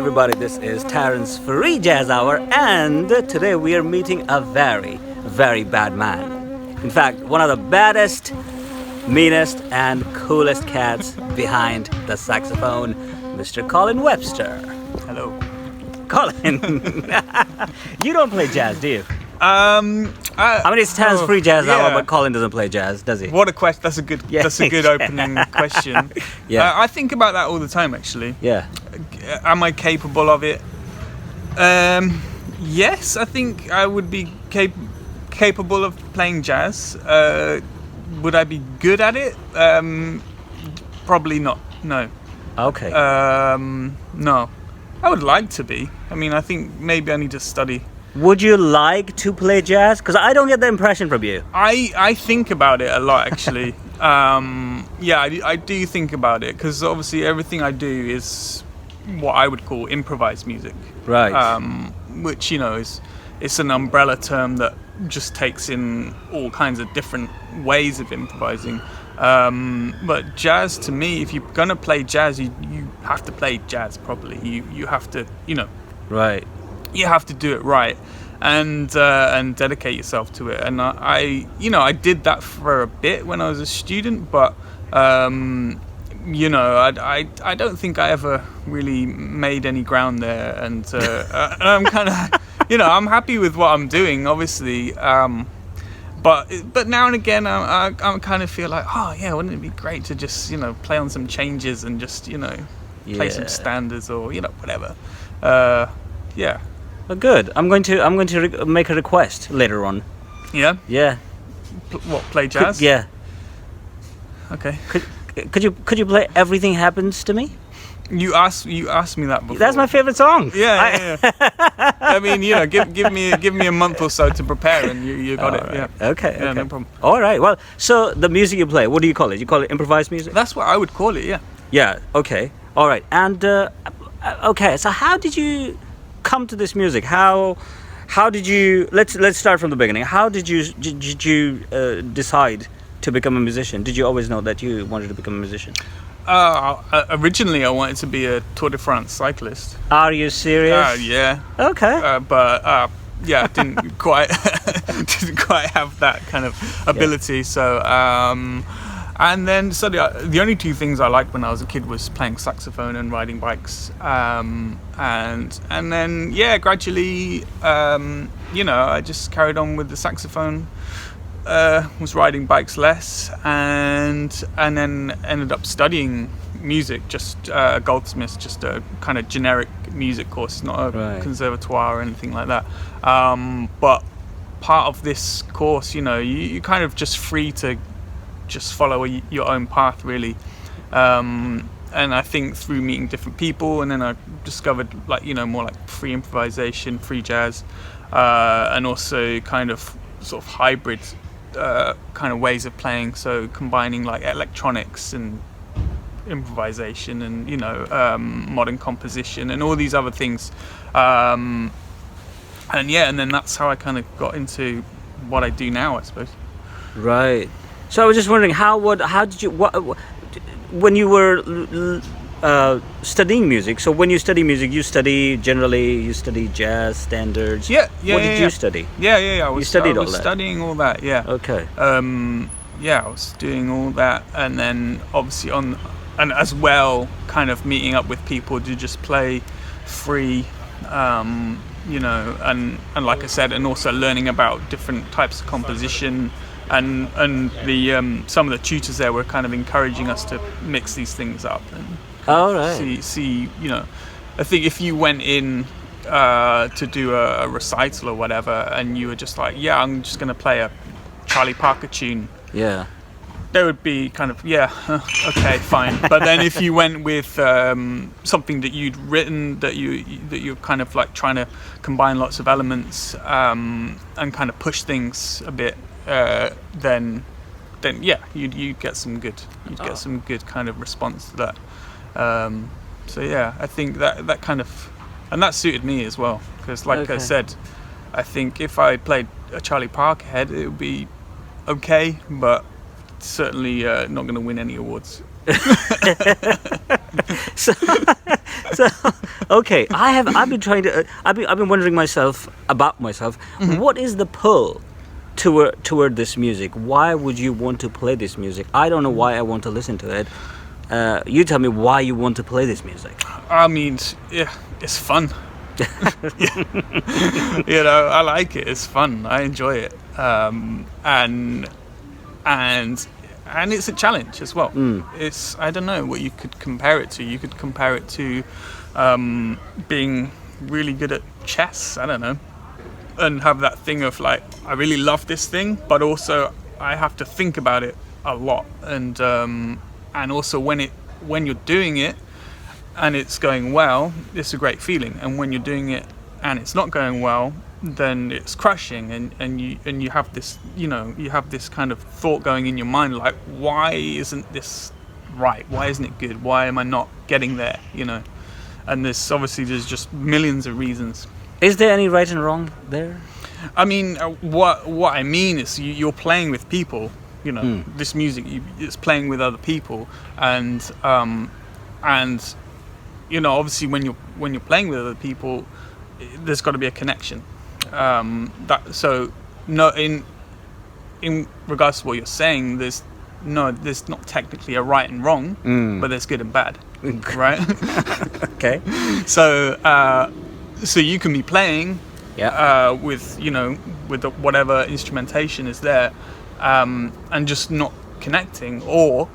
everybody, this is Taran's Free Jazz Hour, and today we are meeting a very, very bad man. In fact, one of the baddest, meanest, and coolest cats behind the saxophone, Mr. Colin Webster. Hello. Colin, you don't play jazz, do you? I mean, it's Taran's Free Jazz Hour, but Colin doesn't play jazz, does he? What a question! That's a good. Yeah. That's a good opening question. Yeah. I think about that all the time, actually. Yeah. Am I capable of it? Yes, I think I would be capable of playing jazz. Would I be good at it? Probably not. No. Okay. No. I would like to be. I mean, I think maybe I need to study. Would you like to play jazz? Because I don't get the impression from you. I think about it a lot, actually. I do think about it, because obviously everything I do is what I would call improvised music. Right. Which, it's an umbrella term that just takes in all kinds of different ways of improvising. But jazz, to me, if you're gonna play jazz, you have to play jazz properly. You have to, Right. you have to do it right, and dedicate yourself to it. And I did that for a bit when I was a student, but I don't think I ever really made any ground there. And I'm kind of, I'm happy with what I'm doing, obviously. But now and again, I kind of feel like, oh yeah, wouldn't it be great to just play on some changes and just play some standards or whatever. Yeah. Oh, good. I'm going to make a request later on. Yeah. Yeah. Play jazz? Yeah. Okay. Could you play Everything Happens to Me? You asked me that before. That's my favorite song. Yeah. I mean, give me a month or so to prepare, and you got it. Right. Yeah. Okay. Yeah, no problem. All right. Well, so the music you play, what do you call it? You call it improvised music? That's what I would call it. Yeah. Yeah. Okay. All right. And okay. So how did you come to this music? How did you? Let's start from the beginning. How did you decide to become a musician? Did you always know that you wanted to become a musician? Originally, I wanted to be a Tour de France cyclist. Are you serious? Yeah. Okay. But didn't quite have that kind of ability. Yeah. So and then the only two things I liked when I was a kid was playing saxophone and riding bikes. And then gradually I just carried on with the saxophone. Was riding bikes less, and then ended up studying music, just Goldsmiths, just a kind of generic music course, not a conservatoire or anything like that. But part of this course, you kind of just free to just follow your own path, really. And I think through meeting different people, and then I discovered more like free improvisation, free jazz, and also kind of sort of hybrid kind of ways of playing, so combining like electronics and improvisation and modern composition and all these other things, and then that's how I kind of got into what I do now, I suppose. Right. So I was just wondering, how did you when you were studying music? So when you study music, you study jazz standards. Yeah. What did you study? Yeah. I was studying all that. Yeah. Okay. I was doing all that, and then obviously and as well, kind of meeting up with people to just play free, and like I said, and also learning about different types of composition. And the some of the tutors there were kind of encouraging us to mix these things up and see. I think if you went in to do a recital or whatever, and you were just like, I'm just going to play a Charlie Parker tune. Yeah. There would be kind of okay, fine. But then if you went with something that you'd written, that you're kind of like trying to combine lots of elements and kind of push things a bit. Then you'd get some good kind of response to that. I think that kind of, and that suited me as well, because I said, I think if I played a Charlie Parker head, it would be okay, but certainly not going to win any awards. so Okay, I've been trying to I've been wondering about myself. What is the pull toward this music? Why would you want to play this music? I don't know why I want to listen to it. You tell me why you want to play this music. I mean, yeah, it's fun. Yeah. You know, I like it. It's fun. I enjoy it. And it's a challenge as well. It's, I don't know what you could compare it to. You could compare it to being really good at chess. I don't know, and have that thing of like, I really love this thing, but also I have to think about it a lot, and also when you're doing it and it's going well, it's a great feeling, and when you're doing it and it's not going well, then it's crushing, and you have this, you know, you have this kind of thought going in your mind like, why isn't this right? Why isn't it good? Why am I not getting there? You know, and there's just millions of reasons. Is there any right and wrong there? I mean, what I mean is you're playing with people. You know, this music it's playing with other people, and you know, obviously when you're playing with other people, there's got to be a connection. In regards to what you're saying, there's not technically a right and wrong, but there's good and bad, right? Okay. So you can be playing, with, you know, with whatever instrumentation is there, and just not connecting, or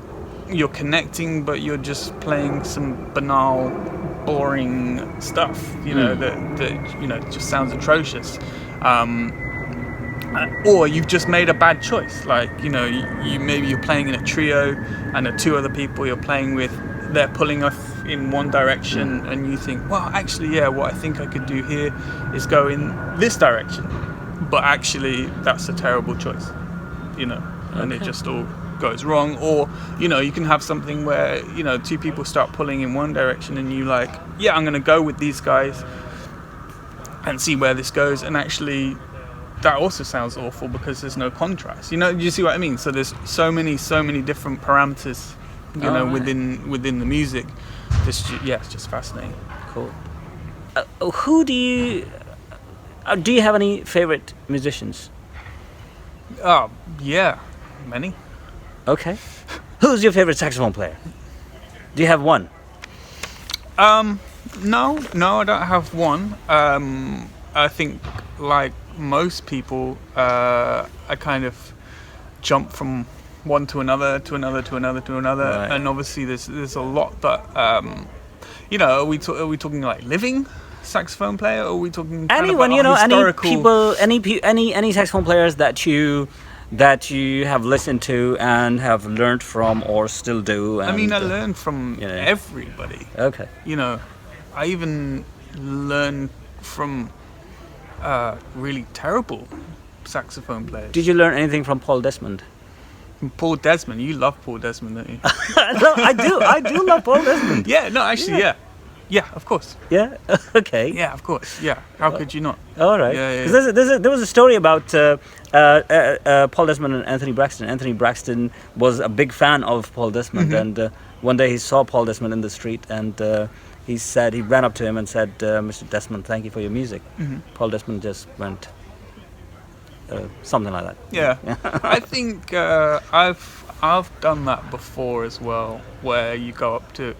you're connecting but you're just playing some banal, boring stuff, you know, that you know just sounds atrocious, or you've just made a bad choice. Like, you know, you maybe you're playing in a trio, and the two other people you're playing with, they're pulling off in one direction, and you think, well, actually, yeah, what I think I could do here is go in this direction, but actually that's a terrible choice, you know, and it just all goes wrong. Or, you know, you can have something where, you know, two people start pulling in one direction, and you like, yeah, I'm going to go with these guys and see where this goes, and actually that also sounds awful because there's no contrast, you know. You see what I mean? So there's so many different parameters, you know, within the music. It's just fascinating. Cool. Who do you have any favorite musicians? Oh, yeah, many. Okay. Who's your favorite saxophone player? Do you have one? No, I don't have one. I think, like most people, I kind of jump from one to another, Right. and obviously there's a lot. But you know, are we talking like living saxophone player, or are we talking kind Anyone, of you know, historical... any people, any saxophone players that you have listened to and have learned from, or still do? And, I mean, I learned from you know. everybody. Okay. You know, I even learned from really terrible saxophone players. Did you learn anything from Paul Desmond? Paul Desmond, you love Paul Desmond, don't you? No, I do love Paul Desmond. Yeah, no, actually, yeah, of course. Yeah. Okay. Yeah, of course. Yeah, how could you not? All right. Yeah. 'Cause there was a story about Paul Desmond and Anthony Braxton. Anthony Braxton was a big fan of Paul Desmond, and one day he saw Paul Desmond in the street, and he ran up to him and said, "Mr. Desmond, thank you for your music." Paul Desmond just went something like that. Yeah. I think I've done that before as well, where you go up to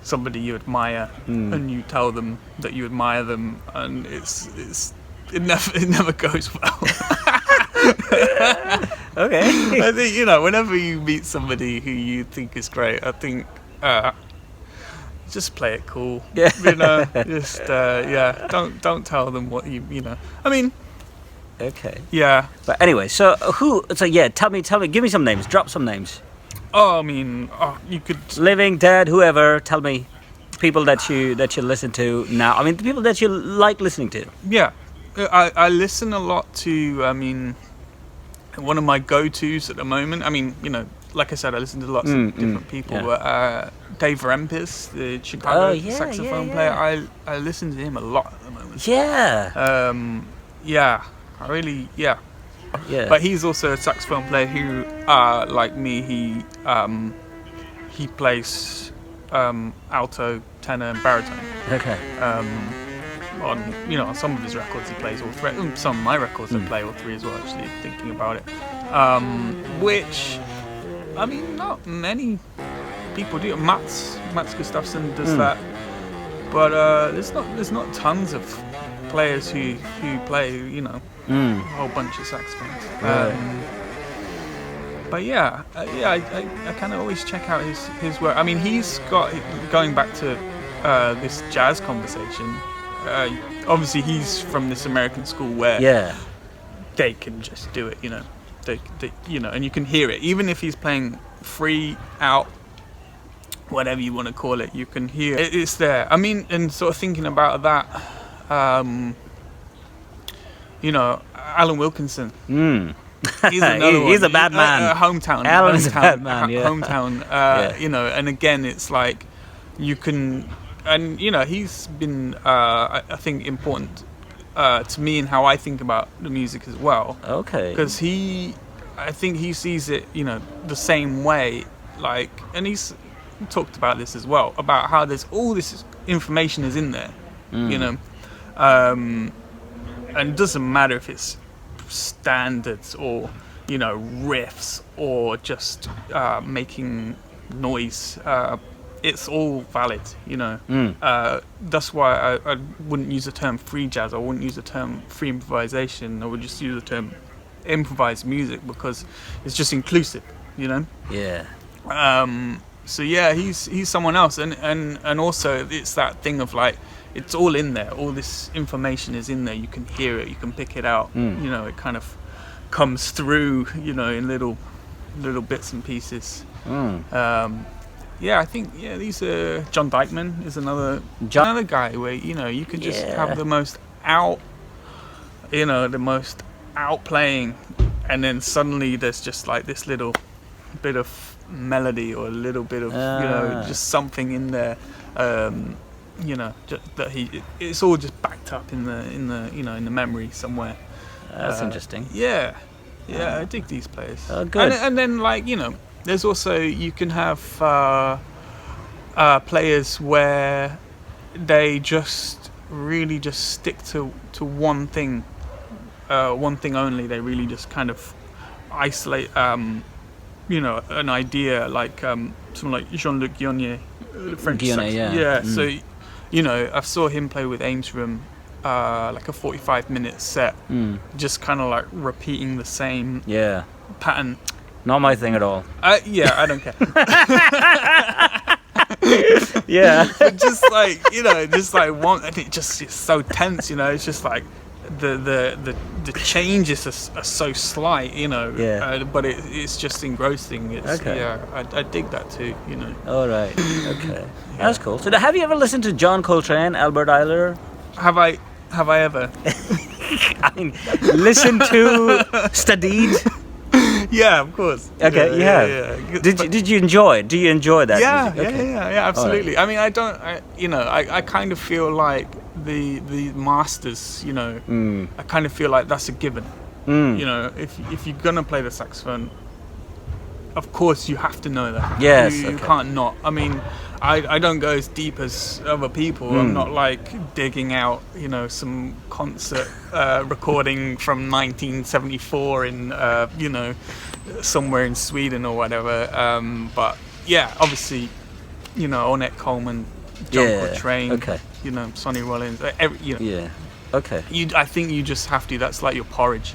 somebody you admire and you tell them that you admire them, and it never goes well. Okay. I think, you know, whenever you meet somebody who you think is great, I think just play it cool. Yeah. You know, just don't tell them what you know. I mean, Okay. yeah. But anyway, tell me, give me some names. Drop some names. Oh, I mean, you could. Living, dead, whoever. Tell me, people that you listen to now. I mean, the people that you like listening to. Yeah, I listen a lot to. I mean, one of my go-tos at the moment. I mean, you know, like I said, I listen to lots of different people. yeah. But Dave Rempis, the Chicago yeah, saxophone yeah. player, I listen to him a lot at the moment. Yeah. Yeah, I really, yeah. Yeah. But he's also a saxophone player who, like me, he plays alto tenor, and baritone. Okay. On some of his records he plays all three. Some of my records I play all three as well. Actually, thinking about it, which I mean, not many people do. Mats Gustafsson does that, but there's not tons of players who play a whole bunch of saxophones. Right. But I kind of always check out his work. I mean, he's got, going back to this jazz conversation. Obviously, he's from this American school where they can just do it. They and you can hear it, even if he's playing free out, whatever you want to call it. You can hear it. It's there. I mean, and sort of thinking about that. Alan Wilkinson. He's another one. He's a bad man. Hometown. Alan is a bad man. Yeah. Hometown. And again, it's like you can, and he's been, I think, important to me in how I think about the music as well. Okay. Because I think he sees it, the same way. Like, and he's talked about this as well, about how there's all this information is in there, and it doesn't matter if it's standards or riffs or just making noise. It's all valid. That's why I wouldn't use the term free jazz. I wouldn't use the term free improvisation. I would just use the term improvised music, because it's just inclusive. Yeah. So yeah, he's someone else, and also it's that thing of like, it's all in there. All this information is in there. You can hear it. You can pick it out. It kind of comes through. In little bits and pieces. I think these are John Dykeman is another guy where you can just have the most out playing, and then suddenly there's just like this little bit of melody or a little bit of just something in there. That it's all just backed up in the memory somewhere. That's interesting. Yeah, I dig these players. Oh, good. And then there's also, you can have players where they just really just stick to one thing only. They really just kind of isolate an idea, like someone like Jean-Luc Guionnet, the French Guionnet, So I saw him play with Ames Room, like a 45-minute set, just kind of like repeating the same pattern. Not my thing at all. I don't care. But just like one, and it's so tense. It's just like the changes are so slight. But it's just engrossing. I dig that too. All right. Okay. That's cool. So have you ever listened to John Coltrane, Albert Ayler? Have I ever? I mean, listened to, studied. Yeah, of course. Okay, you have. Yeah. Did you enjoy it? Do you enjoy that? Yeah, music? Okay. yeah, absolutely. Right. I mean, I kind of feel like the masters, I kind of feel like that's a given. If you're gonna play the saxophone, of course you have to know that. Yes. You can't not. I mean, I don't go as deep as other people. I'm not like digging out, some concert recording from 1974 in, somewhere in Sweden or whatever. But yeah, obviously, Ornette Coleman, John Coltrane, Sonny Rollins, Yeah. Okay. I think you just have to. That's like your porridge.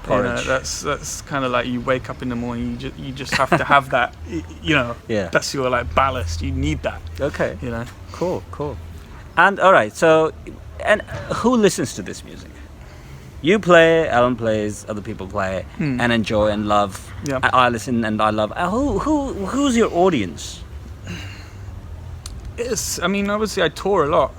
That's kind of like you wake up in the morning. You just have to have that. That's your like ballast. You need that. Okay. Cool. And all right. So, and who listens to this music? You play, Alan plays, other people play, and enjoy and love. Yeah. I listen and I love. Who's your audience? I mean, obviously I tour a lot.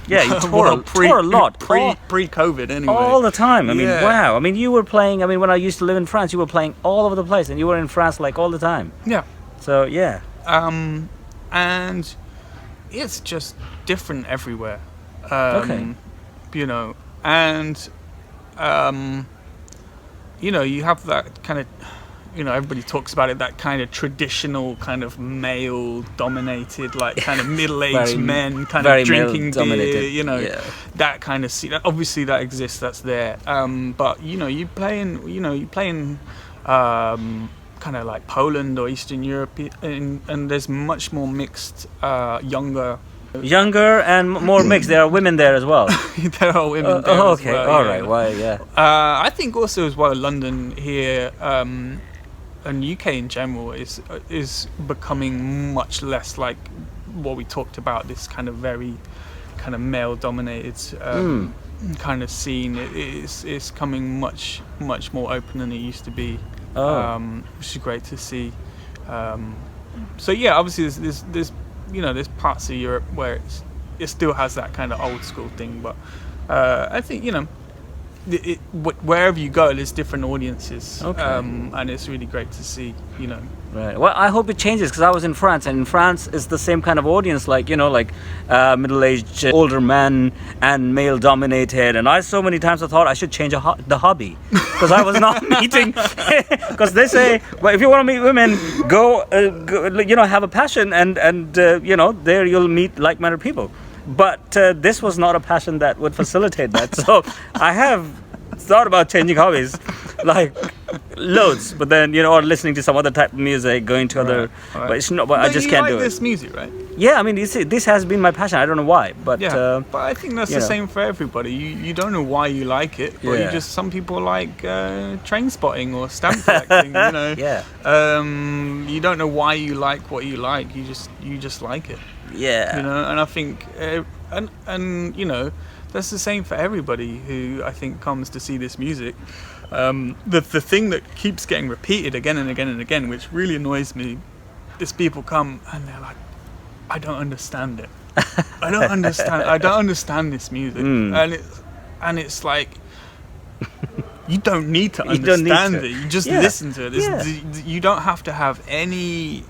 You tour a lot. Pre-COVID anyway. All the time. I mean, wow. I mean, you were playing, when I used to live in France, you were playing all over the place, and you were in France like all the time. Yeah. So, yeah. And it's just different everywhere. Okay. And, you have that kind of, everybody talks about it, that kind of traditional kind of male-dominated, like kind of middle-aged men kind of drinking beer, that kind of scene. Obviously, that exists. That's there. But you play in kind of like Poland or Eastern Europe, and there's much more mixed, younger and more mixed. There are women there as well. There are women there as okay, well, all right. Why? Yeah. I think also as well, London here, and UK in general is becoming much less like what we talked about. This kind of very kind of male-dominated kind of scene. It's coming much more open than it used to be. Which is great to see. So yeah, obviously there's parts of Europe where it still has that kind of old school thing, but I think wherever you go, there's different audiences, and it's really great to see. Right. Well, I hope it changes, because I was in France, and in France it's the same kind of audience, like middle-aged older men and male-dominated. And so many times I thought I should change the hobby, because I was not meeting. Because they say, well, if you want to meet women, go have a passion, and there you'll meet like-minded people. But this was not a passion that would facilitate that. So I have thought about changing hobbies, like loads, but then or listening to some other type of music, going to other. Right. But it's not. But I just can't do it. You like this music, right? Yeah, I mean, this has been my passion. I don't know why, but but I think that's the same for everybody. You don't know why you like it, but some people like train spotting or stamp collecting. You don't know why you like what you like. You just like it. Yeah. And I think and that's the same for everybody who I think comes to see this music. The thing that keeps getting repeated again and again and again, which really annoys me, is people come and they're like, I don't understand it. I don't understand this music. And it's like, you don't need to understand it. You just listen to it. You don't have to have any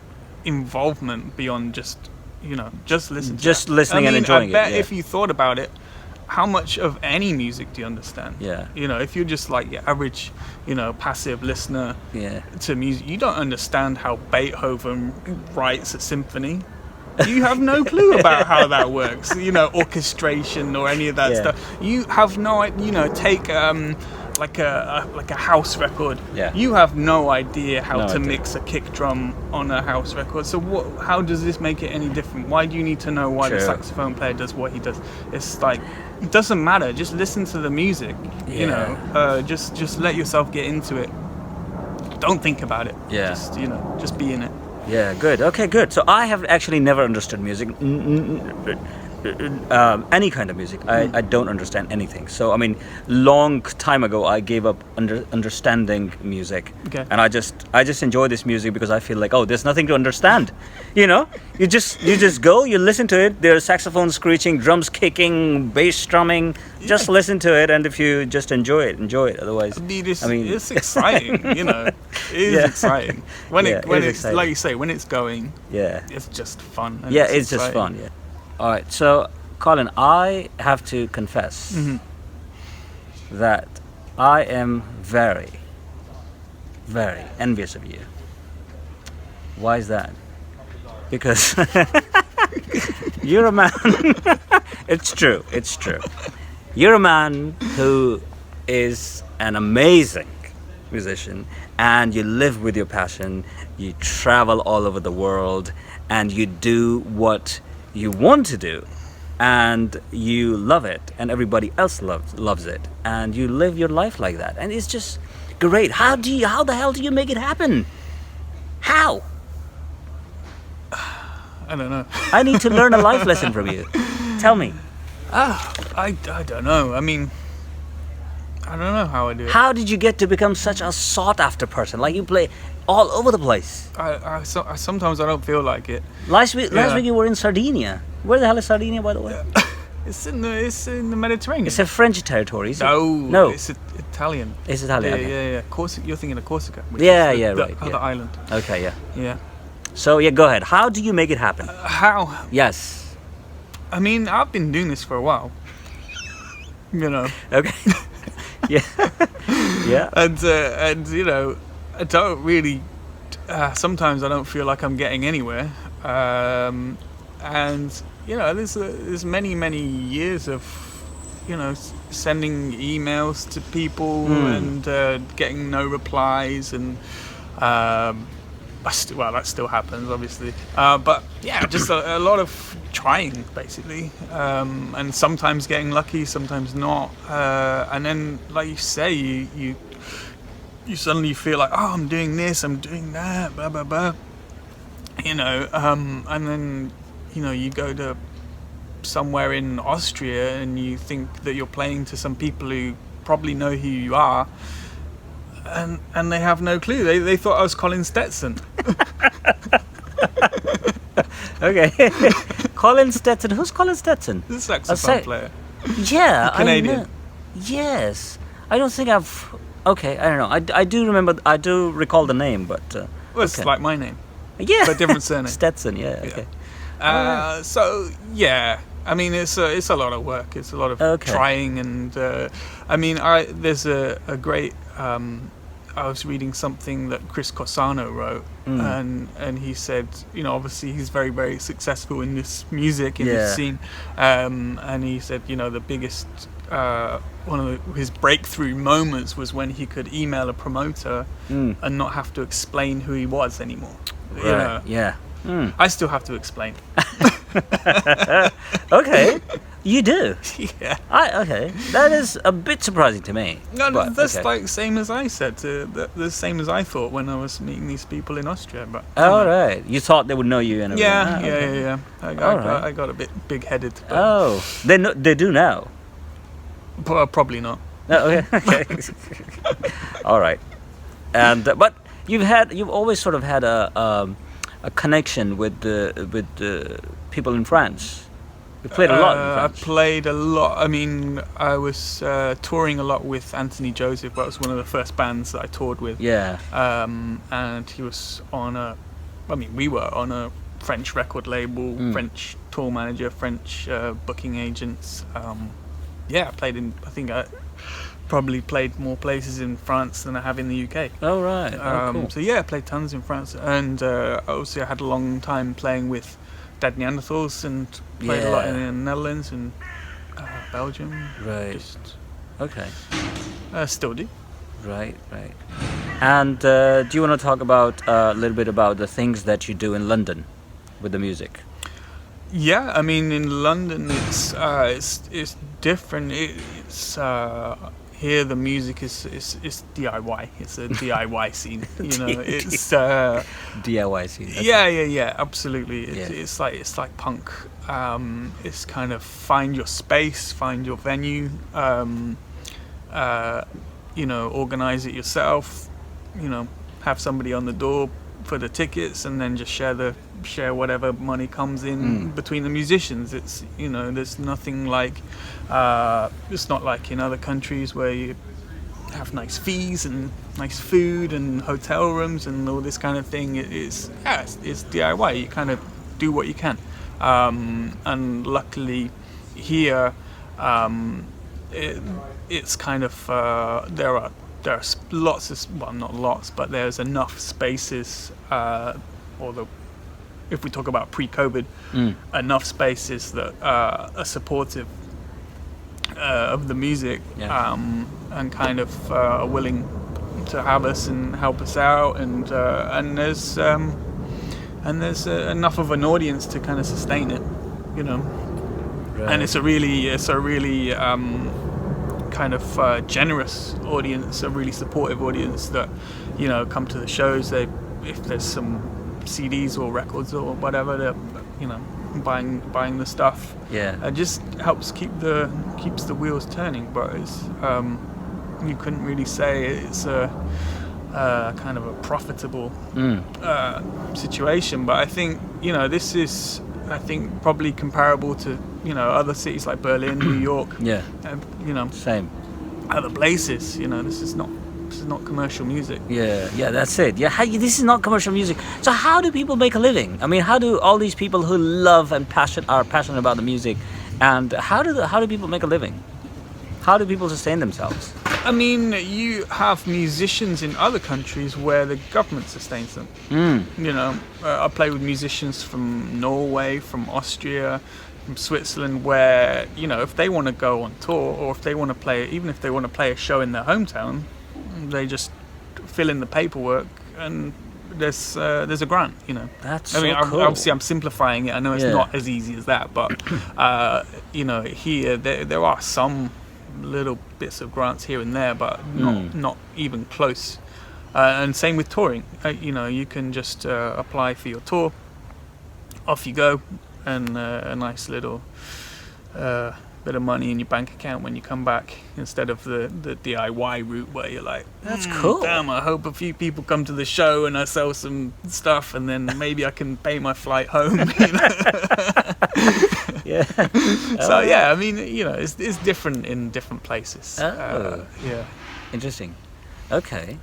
involvement beyond just listen to it. Just listening and enjoying it. I bet if you thought about it, how much of any music do you understand? Yeah. If you're just like your average, passive listener to music, you don't understand how Beethoven writes a symphony. You have no clue about how that works, orchestration or any of that stuff. You have no, take like a house record. Yeah. You have no idea how to mix a kick drum on a house record. So how does this make it any different? Why do you need to know why the saxophone player does what he does? It's like, it doesn't matter. Just listen to the music. Just let yourself get into it. Don't think about it. Yeah. Just be in it. Yeah, good. Okay, good. So I have actually never understood music. Any kind of music. I don't understand anything. So I mean, long time ago I gave up understanding music. Okay. And I just enjoy this music because I feel like, there's nothing to understand. You just go, you listen to it. There's saxophone screeching, drums kicking, bass strumming. Just listen to it, and if you just enjoy it. Otherwise, it's exciting. It is exciting when it's like you say, when it's going. Yeah. It's just fun. It's just fun. Yeah. All right, so Colin, I have to confess that I am very, very envious of you. Why is that? Because you're a man. It's true. You're a man who is an amazing musician, and you live with your passion. You travel all over the world, and you do what you want to do, and you love it, and everybody else loves it, and you live your life like that, and it's just great. How the hell do you make it happen? How? I don't know. I need to learn a life lesson from you. Tell me. I don't know. I mean, I don't know how I do it. How did you get to become such a sought-after person? Like, you play all over the place. Sometimes I don't feel like it. Last week you were in Sardinia. Where the hell is Sardinia, by the way? It's in the Mediterranean. It's a French territory. No, it's Italian. It's Italian. Yeah. Corsica. You're thinking of Corsica. Right. Other island. Okay, yeah. Yeah. So go ahead. How do you make it happen? How? Yes. I mean, I've been doing this for a while. Okay. Yeah. Yeah. And I don't really. Sometimes I don't feel like I'm getting anywhere, and there's many years of sending emails to people and getting no replies, and that still happens, obviously. But yeah, just a lot of trying, basically, and sometimes getting lucky, sometimes not, and then, like you say, you suddenly feel like, oh, I'm doing this, I'm doing that, blah blah blah, and then you go to somewhere in Austria and you think that you're playing to some people who probably know who you are, and they have no clue. They thought I was Colin Stetson. Okay. Colin Stetson. Who's Colin Stetson? The saxophone player. Yeah, Canadian. I know. Yes, I don't think I've. Okay, I don't know. I do remember. I do recall the name, but Well, it's okay. like my name, Yeah, but different surname. Stetson. Yeah. Okay. So yeah, I mean it's a lot of work. It's a lot of trying, and there's a great. I was reading something that Chris Corsano wrote, and he said, obviously he's very, very successful in this music, in this scene, and he said, the biggest, one of his breakthrough moments was when he could email a promoter and not have to explain who he was anymore. Right. Yeah. I still have to explain. Okay, you do. Yeah. Okay, that is a bit surprising to me. No, but, that's okay. like same as I said. The same as I thought when I was meeting these people in Austria. But All right, you thought they would know you and everything. Yeah. I got a bit big-headed. Oh, they do now. Probably not. No, okay. All right, and but you've always sort of had a connection with the people in France. You played a lot in France. I played a lot. I mean, I was touring a lot with Anthony Joseph. That was one of the first bands that I toured with. Yeah. And he was we were on a French record label, French tour manager, French booking agents. I played in, I think I probably played more places in France than I have in the UK. Oh, right. Cool. So yeah, I played tons in France. And obviously I had a long time playing with Dead Neanderthals and played a lot in the Netherlands and Belgium. Right. Okay. Still do. Right. And do you want to talk about a little bit about the things that you do in London with the music? Yeah, I mean in London it's different. It's here the music is DIY. It's a DIY scene. It's DIY scene. Okay. Yeah, absolutely. It's like punk. It's kind of find your space, find your venue. Organize it yourself. Have somebody on the door for the tickets, and then just share whatever money comes in between the musicians. It's there's nothing like it's not like in other countries where you have nice fees and nice food and hotel rooms and all this kind of thing. It's DIY. You kind of do what you can, and luckily here it's kind of there are lots of, well, not lots, but there's enough spaces, if we talk about pre-COVID, enough spaces that are supportive of the music, and kind of are willing to have us and help us out, and there's enough of an audience to kind of sustain it, Right. and it's a really kind of generous audience, a really supportive audience that come to the shows. If there's some CDs or records or whatever, they're buying the stuff. Yeah. It just helps keeps the wheels turning. But it's you couldn't really say it's a kind of a profitable situation. But I think this is probably comparable to other cities like Berlin, New York. Yeah. Same. Other places. This is not commercial music. Yeah, that's it. Yeah, this is not commercial music. So how do people make a living? I mean, how do all these people who love and are passionate about the music, and how do people make a living? How do people sustain themselves? I mean, you have musicians in other countries where the government sustains them. You know, I play with musicians from Norway, from Austria, from Switzerland, where, you know, if they want to go on tour, or if they want to play, even if they want to play a show in their hometown, they just fill in the paperwork and there's a grant, you know. That's I mean, so cool. obviously I'm simplifying it. I know it's Yeah. not as easy as that, but you know, here there are some little bits of grants here and there, but not even close. And same with touring. You know, you can just apply for your tour, off you go, and a nice little bit of money in your bank account when you come back, instead of the DIY route where you're like, That's cool. damn, I hope a few people come to the show and I sell some stuff and then maybe I can pay my flight home. You know? Yeah. So yeah, I mean, you know, it's different in different places. Oh. Yeah. Interesting. Okay.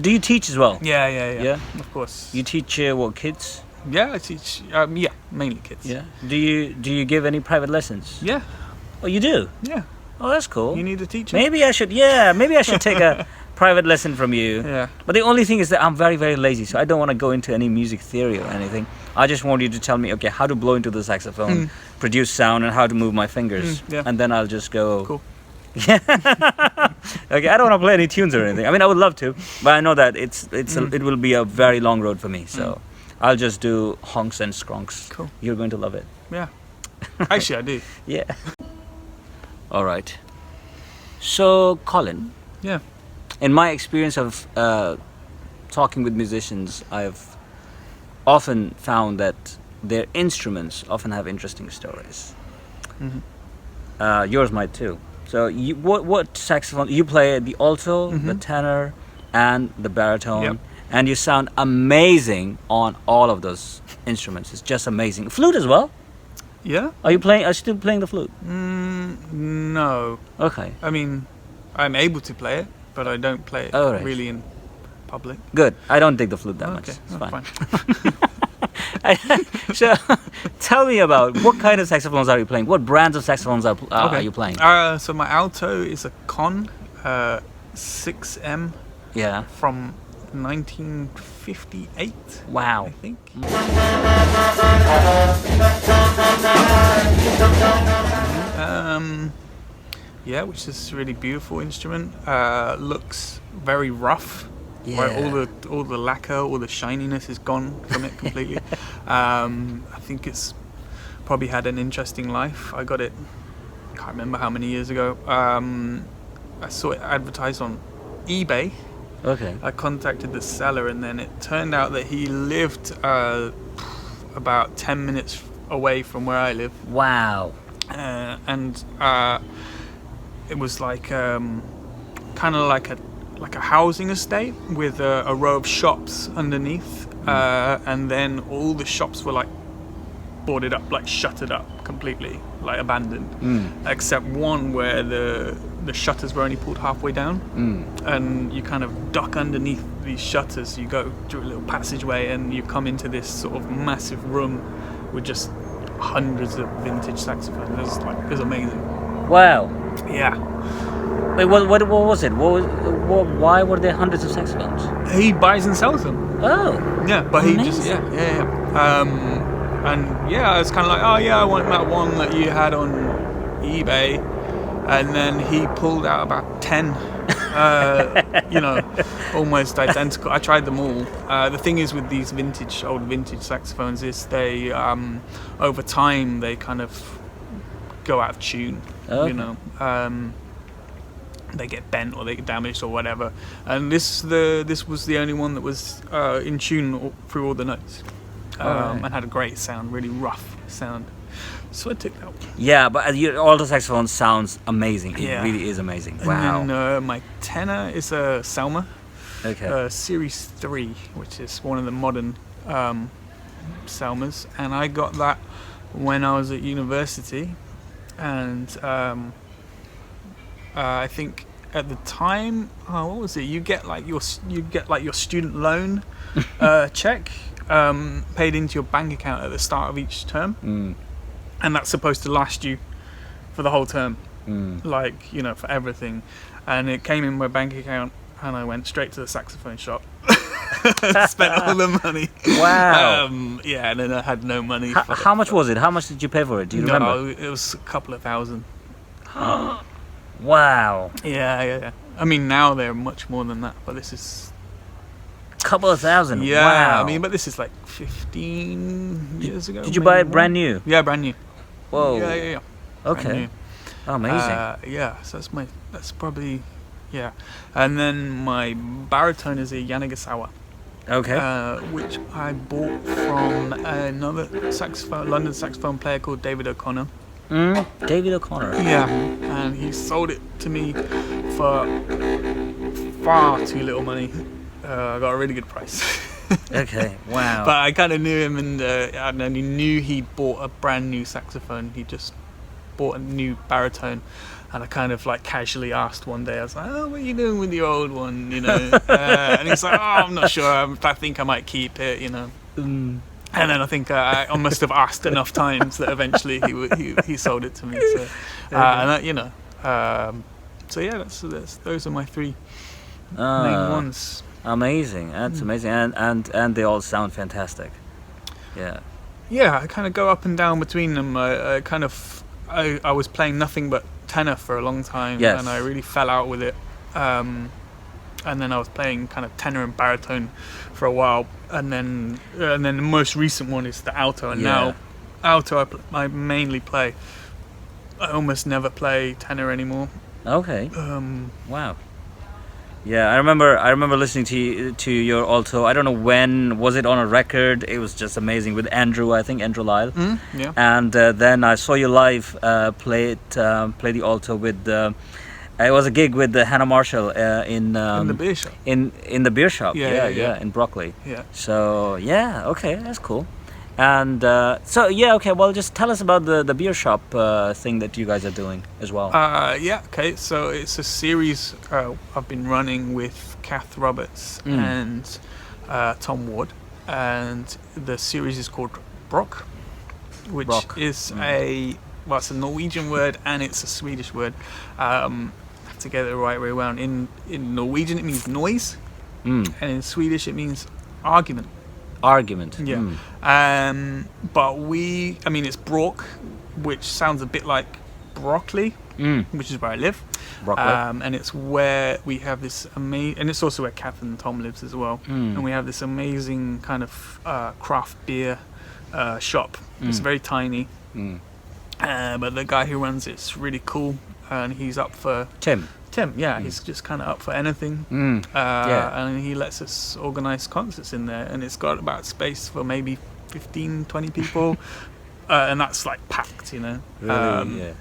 Do you teach as well? Yeah. Yeah? Of course. You teach what, kids? Yeah, I teach. Yeah, mainly kids. Yeah. Do you give any private lessons? Yeah. Oh, you do? Yeah. Oh, that's cool. You need a teacher. Maybe I should. Yeah, maybe I should take a private lesson from you. Yeah. But the only thing is that I'm very, very lazy, so I don't want to go into any music theory or anything. I just want you to tell me, okay, how to blow into the saxophone, produce sound, and how to move my fingers, yeah. and then I'll just go. Cool. Yeah. Okay, I don't want to play any tunes or anything. I mean, I would love to, but I know that it will be a very long road for me. So I'll just do honks and skronks. Cool. You're going to love it. Yeah. Actually, I do. Yeah. All right. So, Colin, Yeah. in my experience of talking with musicians, I've often found that their instruments often have interesting stories. Yours might too. So, what saxophone you play? The alto, the tenor, and the baritone, Yep. and you sound amazing on all of those instruments. It's just amazing. Flute as well. Yeah. Are you still playing the flute? No. Okay. I mean, I'm able to play it, but I don't play it Oh, right. really in public. Good. I don't dig the flute that much. Okay, It's oh, fine. fine. So, tell me about what kind of saxophones are you playing? What brands of saxophones are you playing? So my alto is a Con 6M Yeah. from 1958, Wow. I think. Yeah, which is a really beautiful instrument. Looks very rough. Yeah. Right? All the lacquer, all the shininess is gone from it completely. I think it's probably had an interesting life. I got it, can't remember how many years ago. I saw it advertised on eBay. Okay. I contacted the seller, and then it turned out that he lived about 10 minutes away from where I live. Wow. And it was like kind of like a housing estate with a row of shops underneath, and then all the shops were like boarded up, like shuttered up completely, like abandoned, except one where the shutters were only pulled halfway down, and you kind of duck underneath these shutters. You go through a little passageway and you come into this sort of massive room with just hundreds of vintage saxophones. It was amazing. Wow. Yeah. Wait, what was it? Why were there hundreds of saxophones? He buys and sells them. Oh. Yeah, but he just Amazing. and yeah, it's kind of like, oh yeah, I want that one that you had on eBay, and then he pulled out about 10, almost identical. I tried them all. The thing is with these old vintage saxophones is they, over time, they kind of go out of tune. Okay. They get bent or they get damaged or whatever, and this was the only one that was in tune through all the notes, and had a great sound, really rough sound. So I took that one. Yeah, but your alto saxophone sounds amazing. It Yeah. really is amazing. And Wow. then my tenor is a Selmer, Okay. Series 3, which is one of the modern Selmers, and I got that when I was at university, and I think at the time, what was it? You get like your student loan check paid into your bank account at the start of each term, and that's supposed to last you for the whole term. like, you know, for everything. And it came in my bank account, and I went straight to the saxophone shop. Spent all the money. Wow. Yeah, and then I had no money. How much was it? How much did you pay for it? Do you remember? No, it was a couple of thousand. Wow. Yeah. I mean, now they're much more than that, but this is... Couple of thousand. Yeah, Wow. I mean, but this is like 15 years ago. Did you maybe buy it more. brand new? Yeah, brand new. Whoa. Yeah. Okay. Amazing. Yeah, so that's probably, yeah. And then my baritone is a Yanagisawa, Okay. which I bought from another London saxophone player called David O'Connor. David O'Connor. Yeah, and he sold it to me for far too little money. I got a really good price. Okay. Wow. But I kind of knew him, and I knew he bought a brand new saxophone. He just bought a new baritone, and I kind of like casually asked one day. I was like, "Oh, what are you doing with your old one?" You know, and he's like, "Oh, I'm not sure. I think I might keep it." You know. And then I think I must have asked enough times that eventually he sold it to me. So, and that, you know, so yeah, that's those are my three main ones. Amazing. That's amazing. And they all sound fantastic. Yeah. Yeah, I kind of go up and down between them. I was playing nothing but tenor for a long time, Yes. and I really fell out with it. And then I was playing kind of tenor and baritone for a while, and then the most recent one is the alto. And now, alto I mainly play. I almost never play tenor anymore. Okay. Wow. Yeah, I remember listening to your alto. I don't know when was it on a record. It was just amazing with Andrew. I think Andrew Lyle. Yeah. And then I saw you live play the alto with. It was a gig with Hannah Marshall in the beer shop. In the beer shop. Yeah. In Broccoli. Yeah. So yeah, okay, that's cool. And so yeah, okay. Well, just tell us about the beer shop thing that you guys are doing as well. Yeah, okay. So it's a series I've been running with Kath Roberts and Tom Ward, and the series is called Brock, which is it's a Norwegian word and it's a Swedish word. I have to get it the right way around. In Norwegian it means noise, and in Swedish it means argument. Yeah. But it's Bråk, which sounds a bit like broccoli, which is where I live. And it's where we have this amazing, and it's also where Kath and Tom lives as well. And we have this amazing kind of craft beer shop. It's very tiny, but the guy who runs it's really cool, and he's up for Tim, yeah, he's just kind of up for anything. And he lets us organise concerts in there, and it's got about space for maybe 15, 20 people, and that's like packed, you know. Really,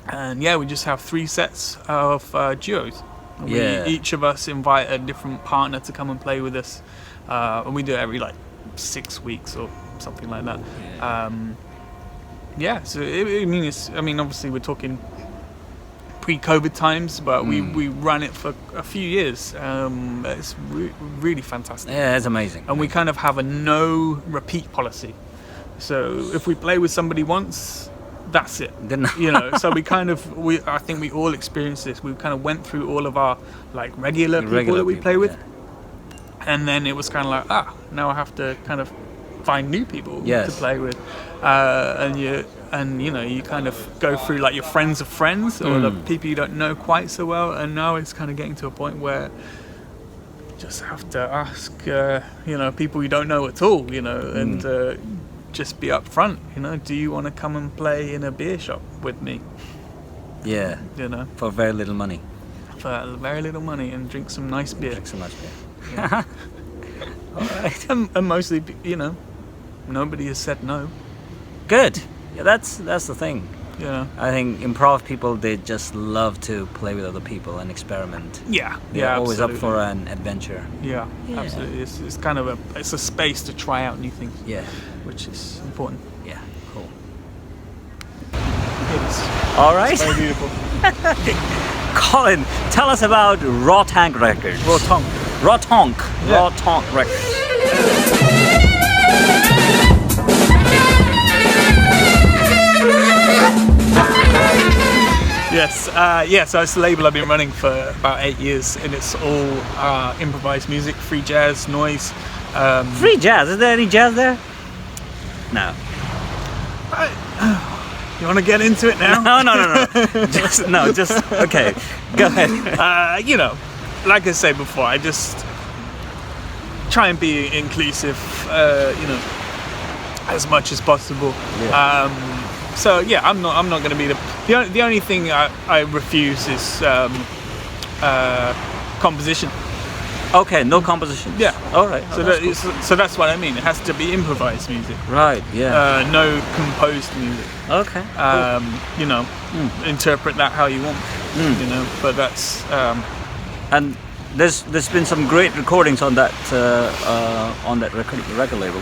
And yeah, we just have 3 sets of duos. Yeah. Each of us invite a different partner to come and play with us, and we do it every like 6 weeks or something like that. So obviously we're talking pre-COVID times, but we ran it for a few years. It's really fantastic. Yeah, it's amazing. And we kind of have a no repeat policy. So if we play with somebody once, that's it. You know. So I think we all experienced this. We kind of went through all of our like regular people that we play with, and then it was kind of like now I have to kind of find new people to play with, and you kind of go through like your friends of friends or the people you don't know quite so well, and now it's kind of getting to a point where you just have to ask people you don't know at all, and just be upfront, do you want to come and play in a beer shop with me? Yeah. For very little money. For very little money, and drink some nice beer. Yeah. All right. And mostly, nobody has said no. Good. Yeah, that's the thing. Yeah. I think improv people, they just love to play with other people and experiment. Yeah. They're always up for an adventure. Yeah. Absolutely. It's kind of a space to try out new things. Yeah. Which is important. Yeah. Cool. All right. It's very beautiful. Colin, tell us about Raw Tank Records. Raw Tonk. Raw Tonk. Yeah. Raw Tonk Records. Yes. So it's a label I've been running for about 8 years, and it's all improvised music, free jazz, noise. Free jazz? Is there any jazz there? No. You want to get into it now? No. Just okay. Go ahead. Like I said before, I just try and be inclusive, as much as possible. Yeah. I'm not going to be the only thing I refuse is composition. Okay, no composition. Yeah. All right. So that's what I mean. It has to be improvised music. Right. Yeah. No composed music. Okay. Interpret that how you want. But that's. And there's been some great recordings on that record label.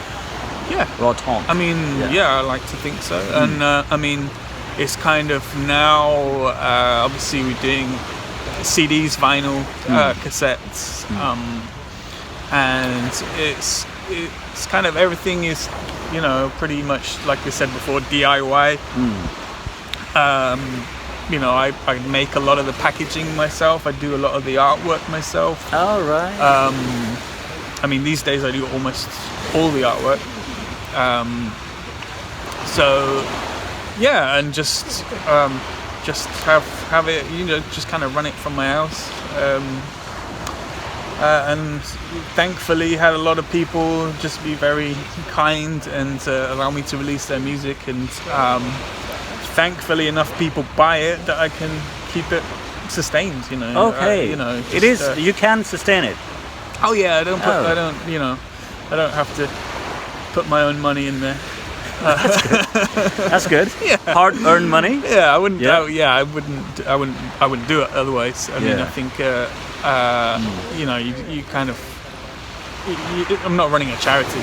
Yeah. Raw Tonk. I mean, I like to think so. And I mean, it's kind of now. Obviously, we're doing CDs, vinyl, cassettes, and it's kind of everything is, pretty much like I said before, DIY. I make a lot of the packaging myself. I do a lot of the artwork myself. All right. I mean, these days I do almost all the artwork. And just have it, just kind of run it from my house. And thankfully had a lot of people just be very kind and allow me to release their music, and thankfully enough people buy it that I can keep it sustained. Okay. It is. You can sustain it. Oh yeah, I don't have to put my own money in there. That's good. Yeah. Hard-earned money. Yeah, I wouldn't. Yeah. I wouldn't do it otherwise. I mean, I think you kind of. I'm not running a charity.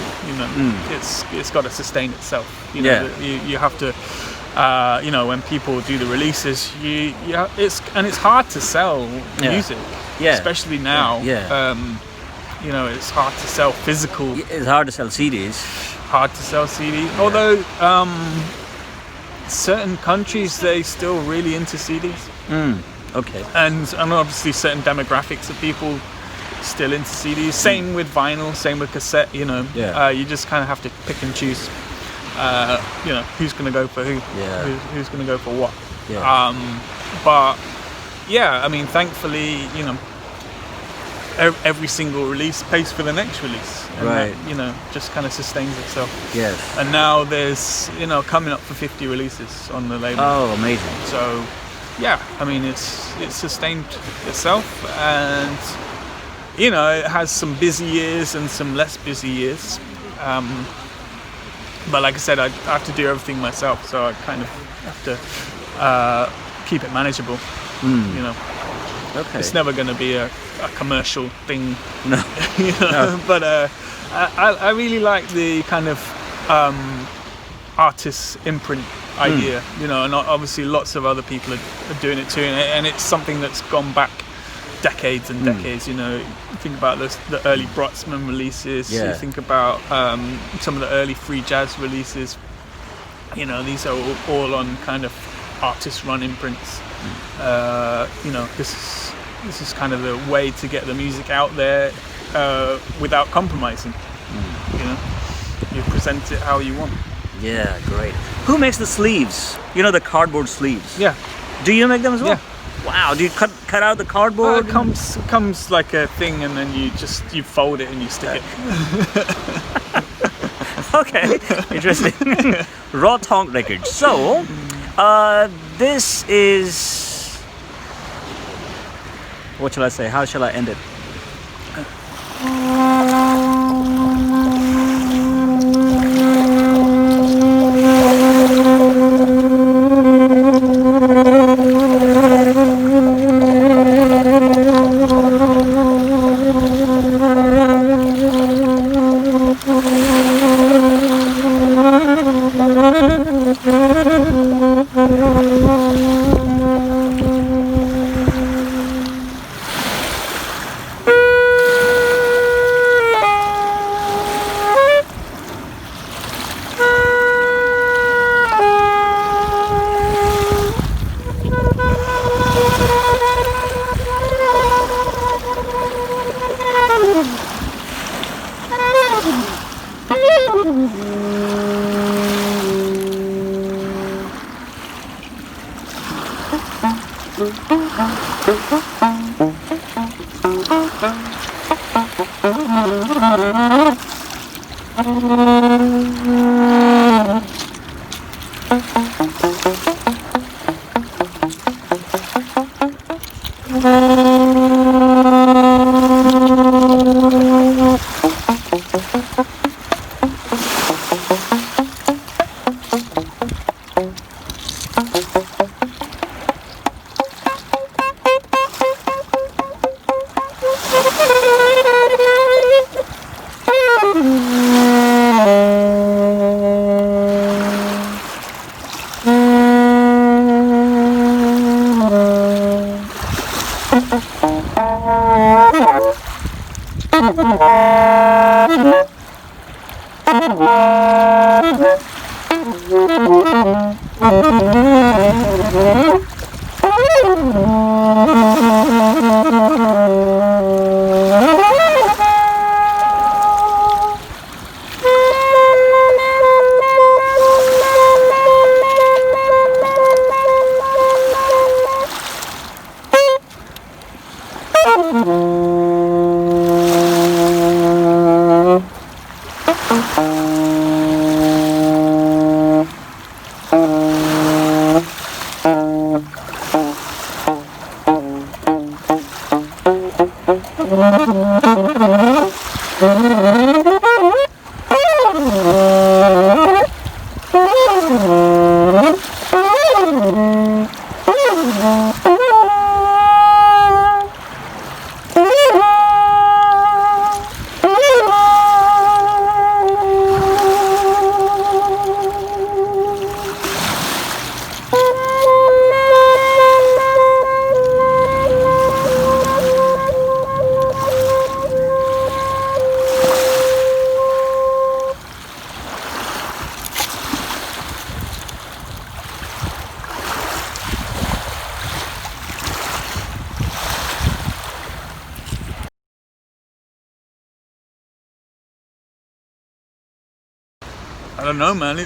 It's got to sustain itself. You have to. When people do the releases, it's hard to sell music. Yeah. Especially now. Yeah. It's hard to sell physical. It's hard to sell CDs. Hard to sell CDs. Yeah. Although certain countries, they still really into CDs. Okay. And obviously certain demographics of people still into CDs. Same with vinyl, same with cassette, you just kind of have to pick and choose, who's going to go for who, who's going to go for what. Yeah. But yeah, I mean, thankfully, every single release pays for the next release. And right. that, just kind of sustains itself. Yes. And now there's, coming up for 50 releases on the label. Oh, amazing. So, yeah, I mean, it's sustained itself, and it has some busy years and some less busy years. But like I said, I have to do everything myself, so I kind of have to keep it manageable. Okay. It's never going to be a commercial thing. No. No. But I really like the kind of artist imprint idea, and obviously lots of other people are doing it too, and it's something that's gone back decades and decades. You think about the early Brotzmann releases. You think about some of the early free jazz releases. These are all on kind of artist-run imprints. This is kind of the way to get the music out there without compromising. You present it how you want. Yeah, great. Who makes the sleeves? The cardboard sleeves. Yeah. Do you make them as well? Yeah. Wow. Do you cut out the cardboard? It comes like a thing, and then you fold it and you stick it. Okay. Interesting. Raw Tonk Records. So, this is. What shall I say? How shall I end it? I don't know, man.